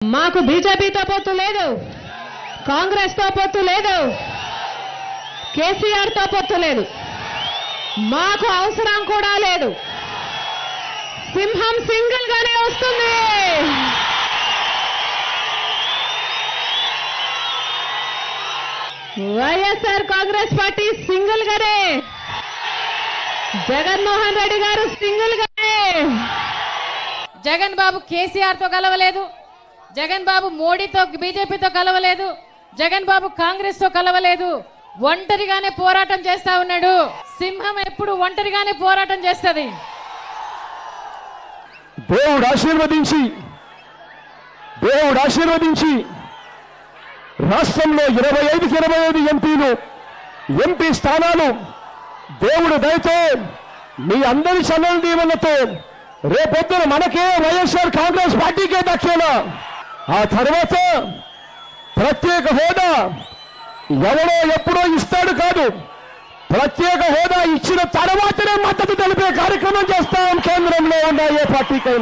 మాకు బీజేపీతో పొత్తు లేదు, కాంగ్రెస్తో పొత్తు లేదు, కేసీఆర్తో పొత్తు లేదు, మాకు అవసరం కూడా లేదు. సింహం సింగిల్ గానే వస్తుంది. వైఎస్ఆర్ కాంగ్రెస్ పార్టీ సింగిల్ గానే, జగన్మోహన్ రెడ్డి గారు సింగిల్ గానే. జగన్ బాబు కేసీఆర్ తో కలవలేదు, జగన్ బాబు మోడీతో బీజేపీతో కలవలేదు, జగన్ బాబు కాంగ్రెస్ తో కలవలేదు. ఒంటరిగానే పోరాటం చేస్తా ఉన్నాడు. సింహం ఎప్పుడు ఒంటరిగానే పోరాటం చేస్తుంది. దేవుడు ఆశీర్వదించి రాష్ట్రంలో 25కి 25 ఎంపీలు, ఎంపీ స్థానాలు దేవుడు దయతో మీ అందరి చల్లని దీవెనలతో రేపొద్దున మనకే వైఎస్ఆర్ కాంగ్రెస్ పార్టీకే దక్కేలా. ఆ తర్వాత ప్రత్యేక హోదా ఎవరో ఎప్పుడో ఇస్తాడు కాదు, ప్రత్యేక హోదా ఇచ్చిన తర్వాతనే మద్దతు తెలిపే కార్యక్రమం చేస్తాం కేంద్రంలో ఉన్న ఏ పార్టీకైనా.